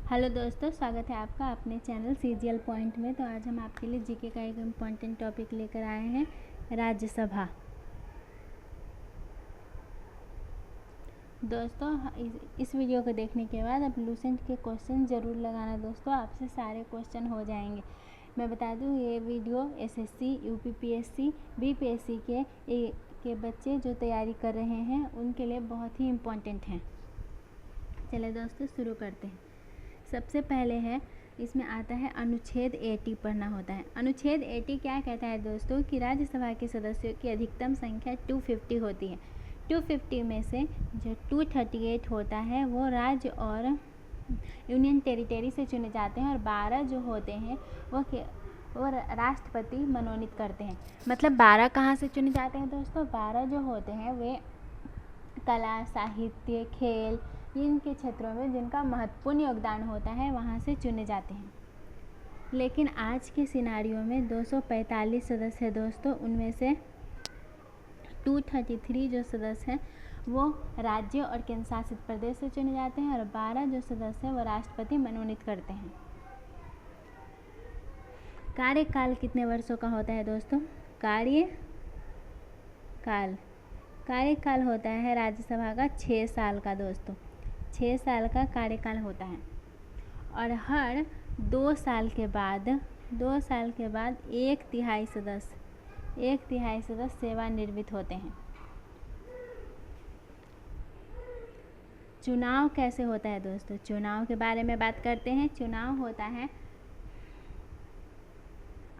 Hello दोस्तों, स्वागत है आपका अपने चैनल सीजीएल पॉइंट में। तो आज हम आपके लिए जीके का एक इम्पॉर्टेंट टॉपिक लेकर आए हैं, राज्यसभा। दोस्तों, इस वीडियो को देखने के बाद आप लूसेंट के क्वेश्चन ज़रूर लगाना दोस्तों, आपसे सारे क्वेश्चन हो जाएंगे। मैं बता दूं, ये वीडियो एसएससी, यूपीपीएससी, बीपीएससी के बच्चे जो तैयारी कर रहे हैं उनके लिए बहुत ही इम्पोर्टेंट हैं। चलिए दोस्तों, शुरू करते हैं। सबसे पहले है, इसमें आता है अनुच्छेद 80 पढ़ना होता है। अनुच्छेद 80 क्या कहता है दोस्तों कि राज्यसभा के सदस्यों की अधिकतम संख्या 250 होती है। 250 में से जो 238 होता है वो राज्य और यूनियन टेरिटरी से चुने जाते हैं, और 12 जो होते हैं वो राष्ट्रपति मनोनीत करते हैं। मतलब 12 कहाँ से चुने जाते हैं दोस्तों? 12 जो होते हैं वे कला, साहित्य, खेल, इनके क्षेत्रों में जिनका महत्वपूर्ण योगदान होता है वहाँ से चुने जाते हैं। लेकिन आज के सिनारियों में 245 सदस्य हैं दोस्तों, उनमें से 233 जो सदस्य हैं वो राज्य और केंद्र शासित प्रदेश से चुने जाते हैं, और 12 जो सदस्य हैं वो राष्ट्रपति मनोनीत करते हैं। कार्यकाल कितने वर्षों का होता है दोस्तों? कार्यकाल होता है राज्यसभा का 6 साल का दोस्तों। 6 साल का कार्यकाल होता है, और हर 2 साल के बाद 1 तिहाई सदस्य सेवानिवृत्त होते हैं। चुनाव कैसे होता है दोस्तों? चुनाव के बारे में बात करते हैं। चुनाव होता है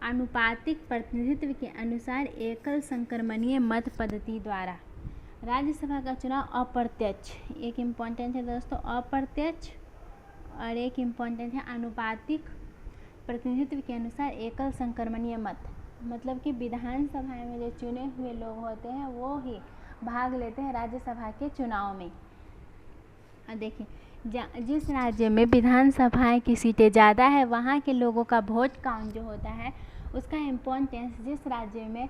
आनुपातिक प्रतिनिधित्व के अनुसार एकल संक्रमणीय मत पद्धति द्वारा। राज्यसभा का चुनाव अप्रत्यक्ष, एक इम्पॉर्टेंट है दोस्तों, अप्रत्यक्ष, और एक इम्पॉर्टेंट है आनुपातिक प्रतिनिधित्व के अनुसार एकल संक्रमणीय मत। मतलब कि विधानसभा में जो चुने हुए लोग होते हैं वो ही भाग लेते हैं राज्यसभा के चुनाव में। और देखिए, जिस राज्य में विधानसभा की सीटें ज़्यादा है वहाँ के लोगों का वोट काउंट जो होता है उसका इम्पोर्टेंस जिस राज्य में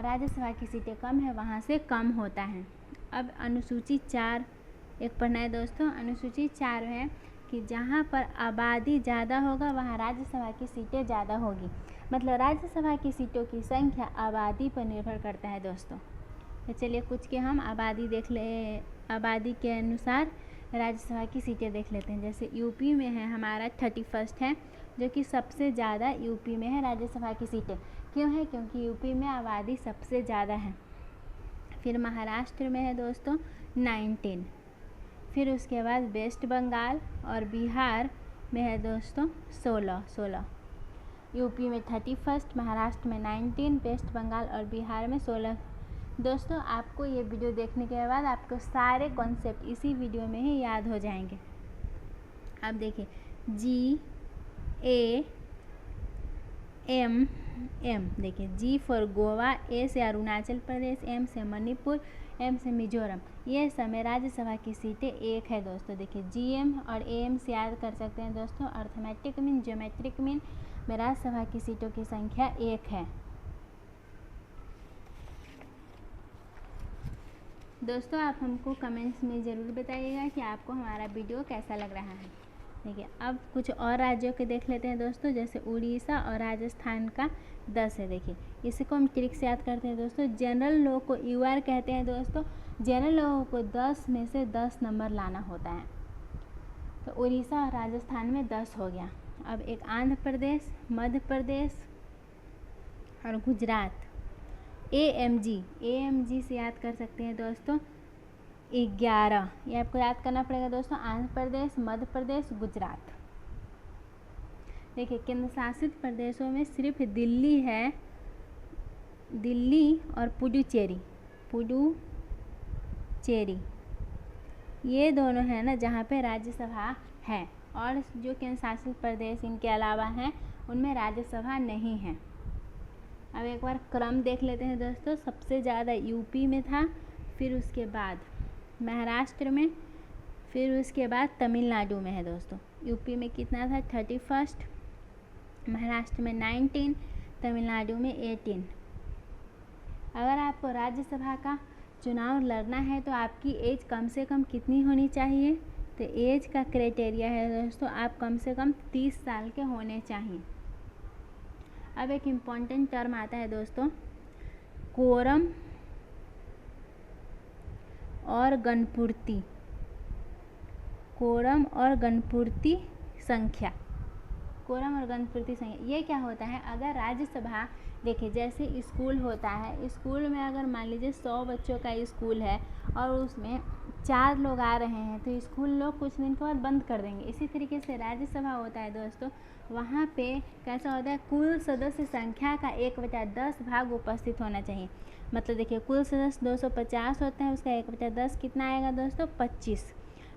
राज्यसभा की सीटें कम है वहाँ से कम होता है। अब अनुसूची 4 एक पढ़ना है दोस्तों। अनुसूची 4 है कि जहाँ पर आबादी ज़्यादा होगा वहाँ राज्यसभा की सीटें ज़्यादा होगी। मतलब राज्यसभा की सीटों की संख्या आबादी पर निर्भर करता है दोस्तों। तो चलिए कुछ के हम आबादी देख ले, आबादी के अनुसार राज्यसभा की सीटें देख लेते हैं। जैसे यूपी में है हमारा 31 है, जो कि सबसे ज़्यादा यूपी में है राज्यसभा की सीटें। क्यों है? क्योंकि यूपी में आबादी सबसे ज़्यादा है। फिर महाराष्ट्र में है दोस्तों 19। फिर उसके बाद वेस्ट बंगाल और बिहार में है दोस्तों 16। यूपी में 31, महाराष्ट्र में 19, वेस्ट बंगाल और बिहार में 16। दोस्तों, आपको ये वीडियो देखने के बाद आपको सारे कॉन्सेप्ट इसी वीडियो में ही याद हो जाएंगे। अब देखिए, GAMM, देखिए G फॉर गोवा, A से अरुणाचल प्रदेश, M से मणिपुर, M से मिजोरम। ये समय राज्यसभा की सीटें 1 है दोस्तों। देखिए GM और AM से याद कर सकते हैं दोस्तों। अर्थमेटिक मीन, ज्योमेट्रिक मीन में राज्यसभा की सीटों की संख्या 1 है। दोस्तों, आप हमको कमेंट्स में ज़रूर बताइएगा कि आपको हमारा वीडियो कैसा लग रहा है। देखिए, अब कुछ और राज्यों के देख लेते हैं दोस्तों। जैसे उड़ीसा और राजस्थान का 10 है। देखिए, इसको हम ट्रिक से याद करते हैं दोस्तों। जनरल लोग को UR कहते हैं दोस्तों। जनरल लोगों को 10 में से 10 नंबर लाना होता है। तो उड़ीसा और राजस्थान में 10 हो गया। अब एक आंध्र प्रदेश, मध्य प्रदेश और गुजरात, AMG से याद कर सकते हैं दोस्तों 11। ये आपको याद करना पड़ेगा दोस्तों। आंध्र प्रदेश, मध्य प्रदेश, गुजरात। देखिए, केंद्र शासित प्रदेशों में सिर्फ दिल्ली है, दिल्ली और पुडुचेरी, ये दोनों है ना जहाँ पे राज्यसभा है। और जो केंद्र शासित प्रदेश इनके अलावा हैं उनमें राज्यसभा नहीं है। अब एक बार क्रम देख लेते हैं दोस्तों। सबसे ज़्यादा यूपी में था, फिर उसके बाद महाराष्ट्र में, फिर उसके बाद तमिलनाडु में है दोस्तों। यूपी में कितना था? 31, महाराष्ट्र में 19, तमिलनाडु में 18। अगर आपको राज्यसभा का चुनाव लड़ना है तो आपकी एज कम से कम कितनी होनी चाहिए? तो एज का क्राइटेरिया है दोस्तों, आप कम से कम 30 साल के होने चाहिए। अब एक इम्पॉर्टेंट टर्म आता है दोस्तों, कोरम और गणपूर्ति। कोरम और गणपूर्ति संख्या। कोरम और गणपूर्ति संख्या ये क्या होता है? अगर राज्यसभा, देखिए जैसे स्कूल होता है, स्कूल में अगर मान लीजिए 100 बच्चों का स्कूल है और उसमें 4 लोग आ रहे हैं तो स्कूल लोग कुछ दिन के बाद बंद कर देंगे। इसी तरीके से राज्यसभा होता है दोस्तों, वहाँ पे कैसा होता है, कुल सदस्य संख्या का 1/10 भाग उपस्थित होना चाहिए। मतलब देखिए कुल सदस्य 250 होता है, उसका 1/10 कितना आएगा दोस्तों? 25।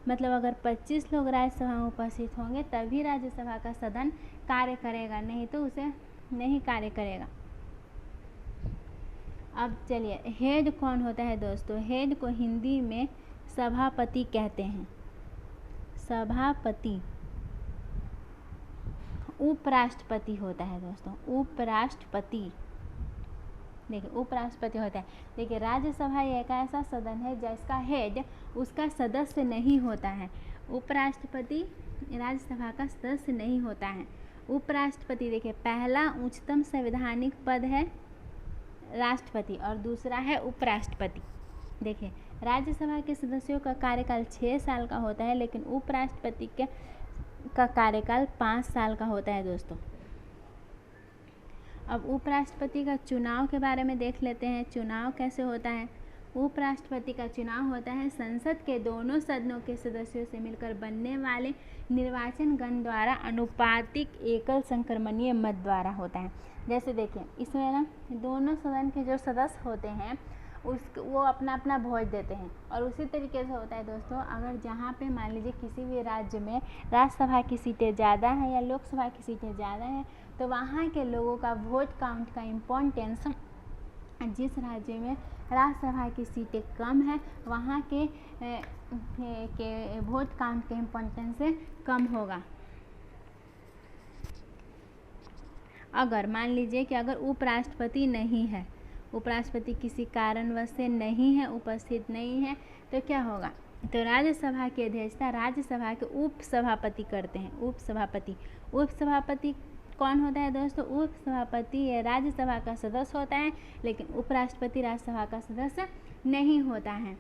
मतलब अगर 25 लोग राज्यसभा में उपस्थित होंगे तभी राज्यसभा का सदन कार्य करेगा, नहीं तो उसे नहीं कार्य करेगा। अब चलिए, हेड कौन होता है दोस्तों? हेड को हिंदी में सभापति कहते हैं। सभापति उपराष्ट्रपति होता है दोस्तों, उपराष्ट्रपति। देखिए उपराष्ट्रपति होता है। देखिए राज्यसभा एक ऐसा सदन है जिसका हेड उसका सदस्य नहीं होता है। उपराष्ट्रपति राज्यसभा का सदस्य नहीं होता है। उपराष्ट्रपति देखिए पहला उच्चतम संवैधानिक पद है राष्ट्रपति और दूसरा है उपराष्ट्रपति। देखिए राज्यसभा के सदस्यों का कार्यकाल 6 साल का होता है, लेकिन उपराष्ट्रपति का कार्यकाल 5 साल का होता है दोस्तों। अब उपराष्ट्रपति का चुनाव के बारे में देख लेते हैं। चुनाव कैसे होता है? उपराष्ट्रपति का चुनाव होता है संसद के दोनों सदनों के सदस्यों से मिलकर बनने वाले निर्वाचन गण द्वारा अनुपातिक एकल संक्रमणीय मत द्वारा होता है। जैसे देखिए इसमें ना दोनों सदन के जो सदस्य होते हैं वो अपना अपना वोट देते हैं। और उसी तरीके से होता है दोस्तों, अगर जहाँ पे मान लीजिए किसी भी राज्य में राज्यसभा की सीटें ज़्यादा हैं या लोकसभा की सीटें ज़्यादा हैं तो वहाँ के लोगों का वोट काउंट का इम्पोर्टेंस जिस राज्य में राज्यसभा की सीटें कम है वहाँ के वोट काउंट के इम्पोर्टेंस से कम होगा। अगर मान लीजिए कि अगर उपराष्ट्रपति नहीं है, उपराष्ट्रपति किसी कारणवश से नहीं है, उपस्थित नहीं है, तो क्या होगा? तो राज्यसभा की अध्यक्षता राज्यसभा के उपसभापति करते हैं। उपसभापति कौन होता है दोस्तों? उपसभापति राज्यसभा का सदस्य होता है, लेकिन उपराष्ट्रपति राज्यसभा का सदस्य नहीं होता है।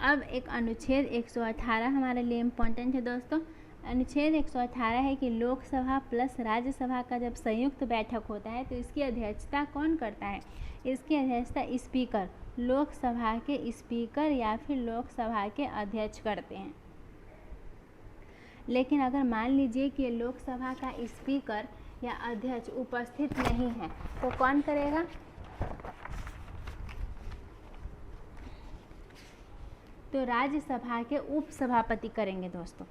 अब एक अनुच्छेद 118 हमारे लिए इम्पोर्टेंट है दोस्तों। अनुच्छेद 118 है कि लोकसभा प्लस राज्यसभा का जब संयुक्त बैठक होता है तो इसकी अध्यक्षता कौन करता है? इसकी अध्यक्षता स्पीकर, लोकसभा के स्पीकर या फिर लोकसभा के अध्यक्ष करते हैं। लेकिन अगर मान लीजिए कि लोकसभा का स्पीकर या अध्यक्ष उपस्थित नहीं है तो कौन करेगा? तो राज्यसभा के उपसभापति करेंगे दोस्तों।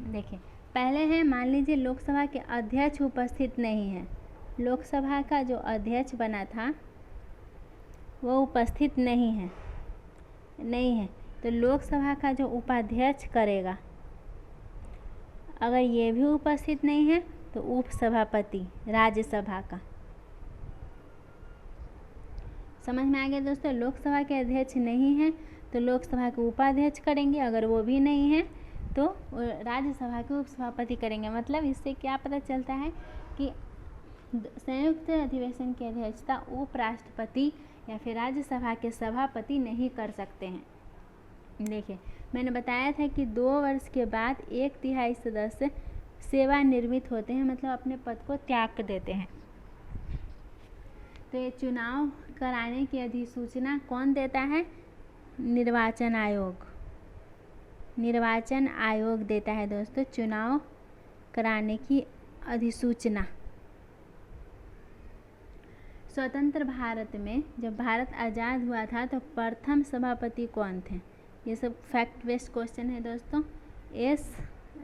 देखिए पहले है, मान लीजिए लोकसभा के अध्यक्ष उपस्थित नहीं है, लोकसभा का जो अध्यक्ष बना था वो उपस्थित नहीं है तो लोकसभा का जो उपाध्यक्ष करेगा, अगर ये भी उपस्थित नहीं है तो उपसभापति राज्यसभा का। समझ में आ गया दोस्तों? लोकसभा के अध्यक्ष नहीं है तो लोकसभा के उपाध्यक्ष करेंगे, अगर वो भी नहीं है तो राज्यसभा के उपसभापति करेंगे। मतलब इससे क्या पता चलता है कि संयुक्त अधिवेशन की अध्यक्षता उपराष्ट्रपति या फिर राज्यसभा के सभापति नहीं कर सकते हैं। देखिए मैंने बताया था कि 2 वर्ष के बाद 1/3 सदस्य सेवानिवृत्त होते हैं, मतलब अपने पद को त्याग देते हैं। तो ये चुनाव कराने की अधिसूचना कौन देता है? निर्वाचन आयोग देता है दोस्तों चुनाव कराने की अधिसूचना। स्वतंत्र भारत में जब भारत आज़ाद हुआ था तो प्रथम सभापति कौन थे? ये सब फैक्ट बेस्ड क्वेश्चन है दोस्तों। एस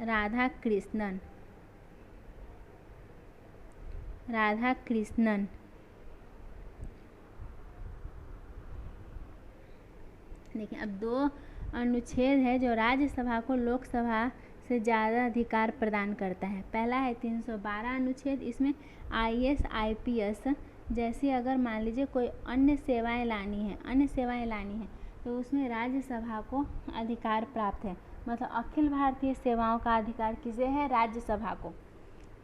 राधाकृष्णन। देखिए अब 2 अनुच्छेद है जो राज्यसभा को लोकसभा से ज़्यादा अधिकार प्रदान करता है। पहला है 312 अनुच्छेद, इसमें IAS IPS जैसे अगर मान लीजिए कोई अन्य सेवाएं लानी है तो उसमें राज्यसभा को अधिकार प्राप्त है। मतलब अखिल भारतीय सेवाओं का अधिकार किसे है? राज्यसभा को।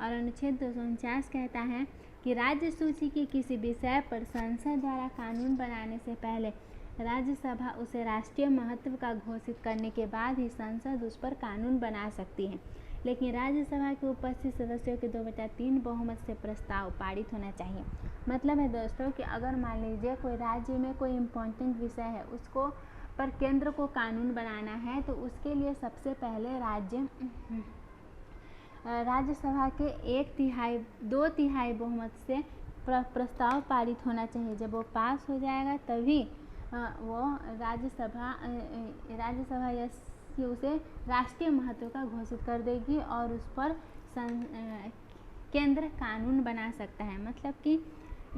और अनुच्छेद 249 कहता है कि राज्य सूची के किसी विषय पर संसद द्वारा कानून बनाने से पहले राज्यसभा उसे राष्ट्रीय महत्व का घोषित करने के बाद ही संसद उस पर कानून बना सकती है। लेकिन राज्यसभा के उपस्थित सदस्यों के 2/3 बहुमत से प्रस्ताव पारित होना चाहिए। मतलब है दोस्तों कि अगर मान लीजिए कोई राज्य में कोई इम्पोर्टेंट विषय है, उसको पर केंद्र को कानून बनाना है, तो उसके लिए सबसे पहले राज्यसभा के 2/3 बहुमत से प्रस्ताव पारित होना चाहिए। जब वो पास हो जाएगा तभी वो राज्यसभा उसे राष्ट्रीय महत्व का घोषित कर देगी और उस पर केंद्र कानून बना सकता है। मतलब कि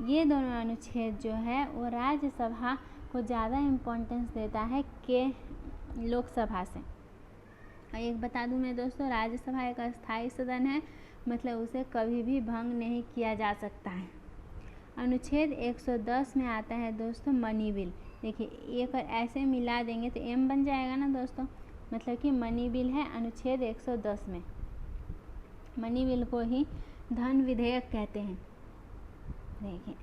ये दोनों अनुच्छेद जो है वो राज्यसभा को ज़्यादा इम्पोर्टेंस देता है कि लोकसभा से। एक बता दूं मैं दोस्तों, राज्यसभा एक अस्थायी सदन है, मतलब उसे कभी भी भंग नहीं किया जा सकता है। अनुच्छेद 110 में आता है दोस्तों मनी बिल। देखिए एक ऐसे मिला देंगे तो एम बन जाएगा ना दोस्तों, मतलब कि मनी बिल है अनुच्छेद 110 में। मनी बिल को ही धन विधेयक कहते हैं। देखिए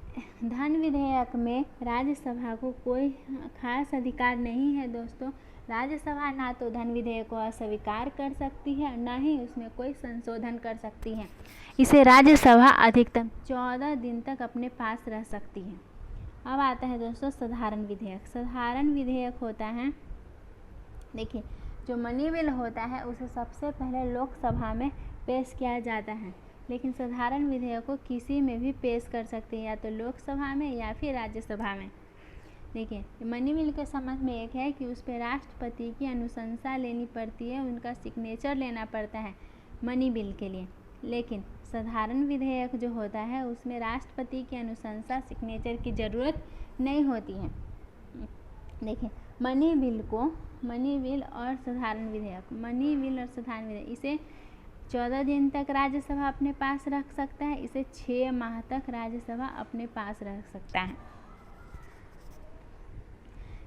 धन विधेयक में राज्यसभा को कोई खास अधिकार नहीं है दोस्तों। राज्यसभा ना तो धन विधेयक को अस्वीकार कर सकती है, ना ही उसमें कोई संशोधन कर सकती है। इसे राज्यसभा अधिकतम 14 दिन तक अपने पास रह सकती है। अब आता है दोस्तों साधारण विधेयक। साधारण विधेयक होता है, देखिए जो मनी बिल होता है उसे सबसे पहले लोकसभा में पेश किया जाता है, लेकिन साधारण विधेयक को किसी में भी पेश कर सकते हैं, या तो लोकसभा में या फिर राज्यसभा में। देखिए मनी बिल के संबंध में एक है कि उस पर राष्ट्रपति की अनुशंसा लेनी पड़ती है, उनका सिग्नेचर लेना पड़ता है मनी बिल के लिए। लेकिन साधारण विधेयक जो होता है उसमें राष्ट्रपति की अनुशंसा सिग्नेचर की ज़रूरत नहीं होती है। देखिए मनी बिल और साधारण विधेयक इसे 14 दिन तक राज्यसभा अपने पास रख सकता है, इसे 6 माह तक राज्यसभा अपने पास रख सकता है।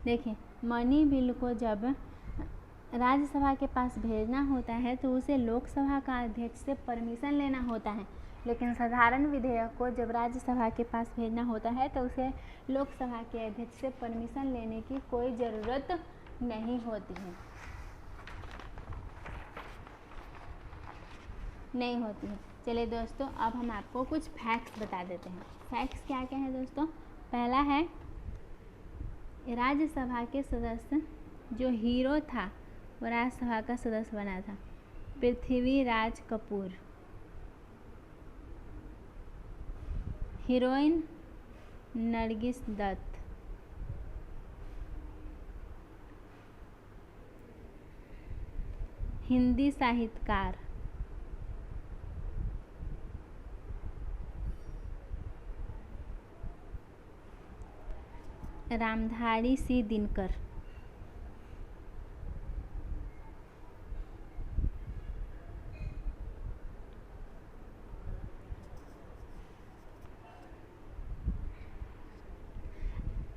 देखिए मनी बिल को जब राज्यसभा के पास भेजना होता है तो उसे लोकसभा का अध्यक्ष से परमिशन लेना होता है, लेकिन साधारण विधेयक को जब राज्यसभा के पास भेजना होता है तो उसे लोकसभा के अध्यक्ष से परमिशन लेने की कोई ज़रूरत नहीं होती है। चलिए दोस्तों अब हम आपको कुछ फैक्ट्स बता देते हैं। फैक्ट्स क्या क्या है दोस्तों? पहला है राज्यसभा के सदस्य जो हीरो था वो राज्यसभा का सदस्य बना था, पृथ्वीराज कपूर। हीरोइन नरगिस दत्त। हिंदी साहित्यकार रामधारी सिंह दिनकर।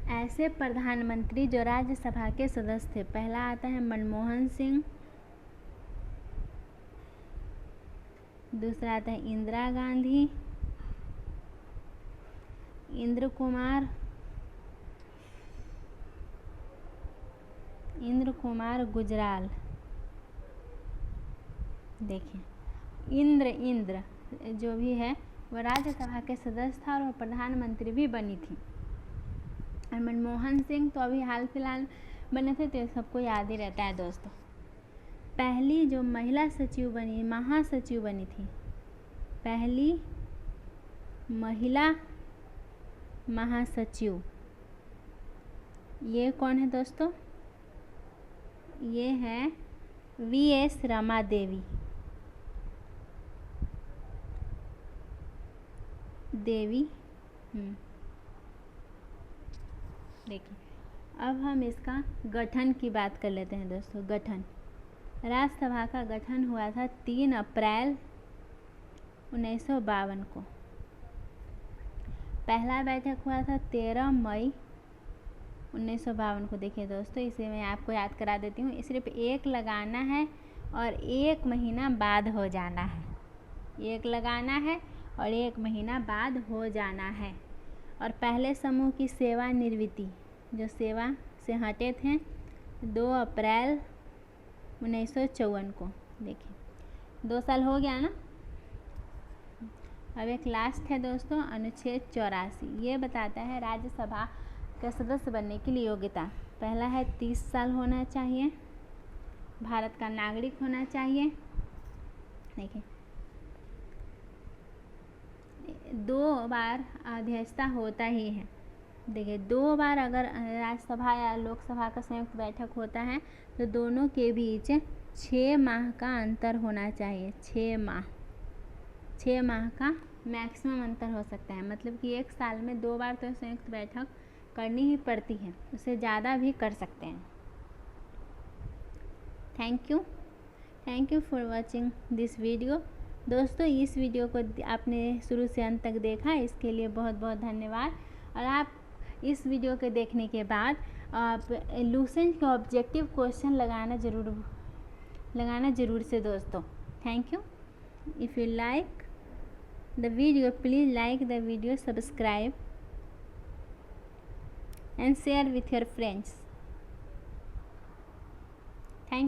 ऐसे प्रधानमंत्री जो राज्यसभा के सदस्य थे, पहला आता है मनमोहन सिंह, दूसरा आता है इंदिरा गांधी, इंद्र कुमार गुजराल। देखिए इंद्र जो भी है वो राज्यसभा के सदस्य था और वो प्रधानमंत्री भी बनी थी। और मनमोहन सिंह तो अभी हाल फिलहाल बने थे, तो सबको याद ही रहता है दोस्तों। पहली जो महिला सचिव बनी, महासचिव बनी थी, पहली महिला महासचिव, ये कौन है दोस्तों? ये है वीएस रमा देवी। देखिए अब हम इसका गठन की बात कर लेते हैं दोस्तों। गठन, राज्यसभा का गठन हुआ था 3 अप्रैल 1952 को। पहला बैठक हुआ था 13 मई 1952 को। देखिए दोस्तों, इसे मैं आपको याद करा देती हूँ। सिर्फ एक लगाना है और 1 महीना बाद हो जाना है। एक लगाना है और 1 महीना बाद हो जाना है। और पहले समूह की सेवानिवृत्ति, जो सेवा से हटे थे, 2 अप्रैल 1954 को। देखिए 2 साल हो गया ना। अब एक लास्ट है दोस्तों, अनुच्छेद 84। ये बताता है राज्यसभा का सदस्य बनने के लिए योग्यता। पहला है 30 साल होना चाहिए, भारत का नागरिक होना चाहिए। देखिए 2 बार अध्यक्षता होता ही है। देखिए 2 बार अगर राज्यसभा या लोकसभा का संयुक्त बैठक होता है तो दोनों के बीच 6 माह का अंतर होना चाहिए। 6 माह का मैक्सिमम अंतर हो सकता है। मतलब कि 1 साल में 2 बार तो संयुक्त बैठक करनी ही पड़ती है, उससे ज़्यादा भी कर सकते हैं। Thank you for watching this video. दोस्तों, इस वीडियो को आपने शुरू से अंत तक देखा, इसके लिए बहुत बहुत धन्यवाद। और आप इस वीडियो के देखने के बाद आप लूसेंट के ऑब्जेक्टिव क्वेश्चन लगाना ज़रूर से दोस्तों। Thank you. If you like the video, please like the video, subscribe and share with your friends.